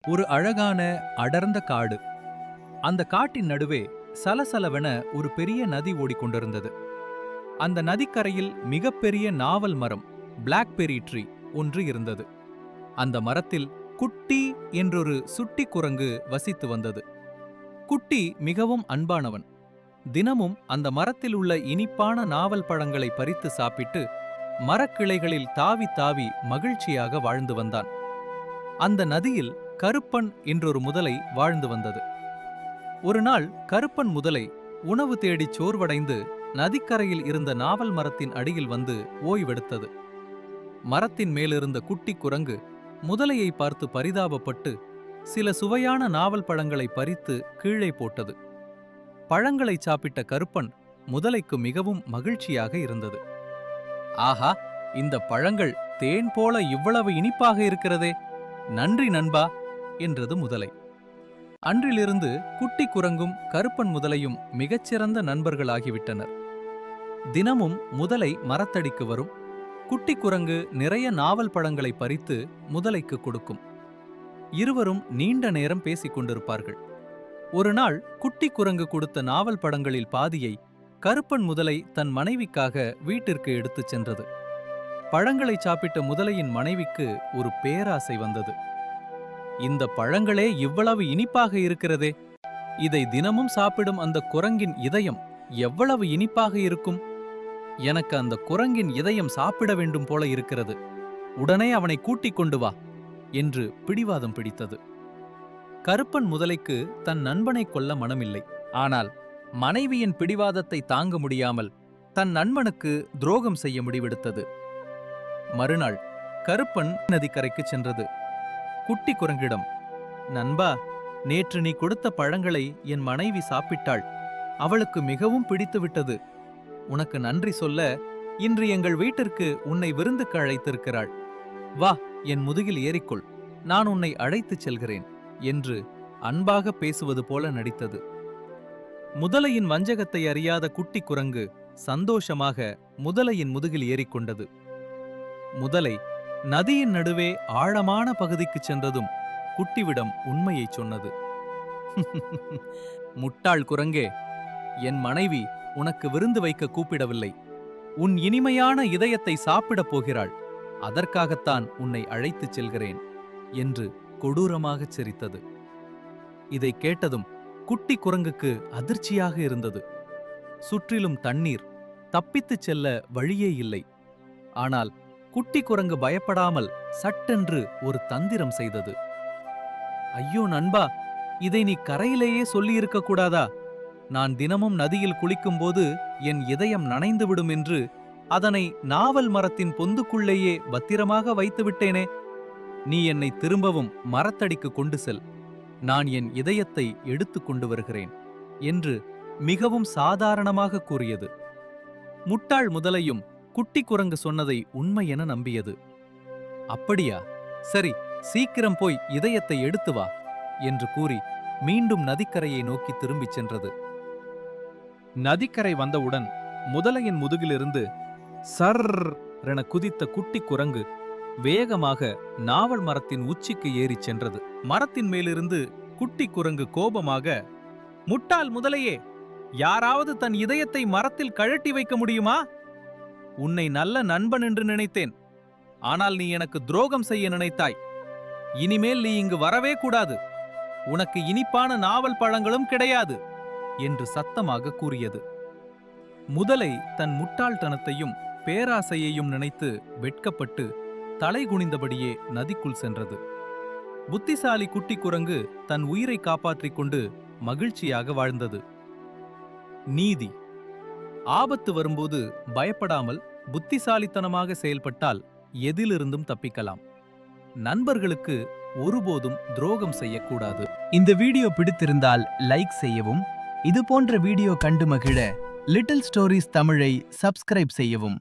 ஒரு அழகான அடர்ந்த காடு. அந்த காட்டின் நடுவே சலசலவென ஒரு பெரிய நதி ஓடிக்கொண்டிருந்தது. அந்த நதிக்கரையில் மிகப்பெரிய நாவல் மரம், பிளாக்பெர்ரி ட்ரீ ஒன்று இருந்தது. அந்த மரத்தில் குட்டி என்றொரு சுட்டி குரங்கு வசித்து வந்தது. குட்டி மிகவும் அன்பானவன். தினமும் அந்த மரத்தில் உள்ள இனிப்பான நாவல் பழங்களை பறித்து சாப்பிட்டு மரக்கிளைகளில் தாவி தாவி மகிழ்ச்சியாக வாழ்ந்து வந்தான். அந்த நதியில் கருப்பன் என்றொரு முதலை வாழ்ந்து வந்தது. ஒரு நாள் கருப்பன் முதலை உணவு தேடிச் சோர்வடைந்து நதிக்கரையில் இருந்த நாவல் மரத்தின் அடியில் வந்து ஓய்வெடுத்தது. மரத்தின் மேலிருந்த குட்டி குரங்கு முதலையை பார்த்து பரிதாபப்பட்டு சில சுவையான நாவல் பழங்களை பறித்து கீழே போட்டது. பழங்களை சாப்பிட்ட கருப்பன் முதலைக்கு மிகவும் மகிழ்ச்சியாக இருந்தது. ஆஹா, இந்த பழங்கள் தேன் போல இவ்வளவு இனிப்பாக இருக்கிறதே! நன்றி நண்பா என்றது முதலை. அன்றிலிருந்து குட்டி குரங்கும் கருப்பன் முதலையும் மிகச்சிறந்த நண்பர்களாகிவிட்டனர். தினமும் முதலை மரத்தடிக்கு வரும். குட்டி குரங்கு நிறைய நாவல் பழங்களை பறித்து முதலைக்கு கொடுக்கும். இருவரும் நீண்ட நேரம் பேசிக் கொண்டிருப்பார்கள். ஒரு நாள் குட்டி குரங்கு கொடுத்த நாவல் பழங்களில் பாதியை கருப்பன் முதலை தன் மனைவிக்காக வீட்டிற்கு எடுத்துச் சென்றது. பழங்களை சாப்பிட்ட முதலையின் மனைவிக்கு ஒரு பேராசை வந்தது. இந்த பழங்களே இவ்வளவு இனிப்பாக இருக்கிறதே, இதை தினமும் சாப்பிடும் அந்த குரங்கின் இதயம் எவ்வளவு இனிப்பாக இருக்கும்! எனக்கு அந்த குரங்கின் இதயம் சாப்பிட வேண்டும் போல இருக்கிறது. உடனே அவனை கூட்டிக் கொண்டு வா என்று பிடிவாதம் பிடித்தது. கருப்பன் முதலைக்கு தன் நண்பனை கொல்ல மனமில்லை. ஆனால் மனைவியின் பிடிவாதத்தை தாங்க முடியாமல் தன் நண்பனுக்கு துரோகம் செய்ய முடிவெடுத்தது. மறுநாள் கருப்பன் நதிக்கரைக்கு சென்றது. குட்டி குரங்கிடம், நண்பா, நேற்று நீ கொடுத்த பழங்களை என் மனைவி சாப்பிட்டாள். அவளுக்கு மிகவும் பிடித்துவிட்டது. உனக்கு நன்றி சொல்ல இன்று எங்கள் வீட்டிற்கு உன்னை விருந்துக்கு அழைத்திருக்கிறாள். வா, என் முதுகில் ஏறிக்கொள், நான் உன்னை அழைத்துச் செல்கிறேன் என்று அன்பாக பேசுவது போல நடித்தது. முதலையின் வஞ்சகத்தை அறியாத குட்டி குரங்கு சந்தோஷமாக முதலையின் முதுகில் ஏறிக்கொண்டது. முதலை நதியின் நடுவே ஆழமான பகுதிக்குச் சென்றதும் குட்டிவிடம் உண்மையைச் சொன்னது. முட்டாள் குரங்கே, என் மனைவி உனக்கு விருந்து வைக்க கூப்பிடவில்லை. உன் இனிமையான இதயத்தை சாப்பிடப் போகிறாள். அதற்காகத்தான் உன்னை அழைத்துச் செல்கிறேன் என்று கொடூரமாகச் சிரித்தது. இதைக் கேட்டதும் குட்டி குரங்குக்கு அதிர்ச்சியாக இருந்தது. சுற்றிலும் தண்ணீர், தப்பித்துச் செல்ல வழியே இல்லை. ஆனால் குட்டி குரங்கு பயப்படாமல் சட்டென்று ஒரு தந்திரம் செய்தது. ஐயோ நண்பா, இதை நீ கரையிலேயே சொல்லியிருக்க கூடாதா? நான் தினமும் நதியில் குளிக்கும்போது என் இதயம் நனைந்துவிடும் என்று அதனை நாவல் மரத்தின் பொந்துக்குள்ளேயே பத்திரமாக வைத்துவிட்டேனே. நீ என்னை திரும்பவும் மரத்தடிக்கு கொண்டு செல். நான் என் இதயத்தை எடுத்துக் கொண்டு வருகிறேன் என்று மிகவும் சாதாரணமாக கூறியது. முட்டாள் முதலையும் குட்டி குரங்கு சொன்னதை உண்மை என நம்பியது. அப்படியா, சரி, சீக்கிரம் போய் இதயத்தை எடுத்து வா என்று கூறி மீண்டும் நதிக்கரையை நோக்கி திரும்பிச் சென்றது. நதிக்கரை வந்தவுடன் முதலையின் முதுகிலிருந்து சர் என குதித்த குட்டி குரங்கு வேகமாக நாவல் மரத்தின் உச்சிக்கு ஏறிச் சென்றது. மரத்தின் மேலிருந்து குட்டி குரங்கு கோபமாக, முட்டாள் முதலையே, யாராவது தன் இதயத்தை மரத்தில் கழட்டி வைக்க முடியுமா? உன்னை நல்ல நண்பன் என்று நினைத்தேன். ஆனால் நீ எனக்கு துரோகம் செய்ய நினைத்தாய். இனிமேல் நீ இங்கு வரவே கூடாது. உனக்கு இனிப்பான நாவல் பழங்களும் கிடையாது என்று சத்தமாக கூறியது. முதலை தன் முட்டாள்தனத்தையும் பேராசையையும் நினைத்து வெட்கப்பட்டு தலை குனிந்தபடியே நதிக்குள் சென்றது. புத்திசாலி குட்டி குரங்கு தன் உயிரை காப்பாற்றிக் கொண்டு மகிழ்ச்சியாக வாழ்ந்தது. நீதி: ஆபத்து வரும்போது பயப்படாமல் புத்திசாலித்தனமாக செயல்பட்டால் எதிலிருந்தும் தப்பிக்கலாம். நண்பர்களுக்கு ஒருபோதும் துரோகம் செய்யக்கூடாது. இந்த வீடியோ பிடித்திருந்தால் லைக் செய்யவும், இது போன்ற வீடியோ கண்டு மகிழ லிட்டில் ஸ்டோரீஸ் தமிழை சப்ஸ்கிரைப் செய்யவும்.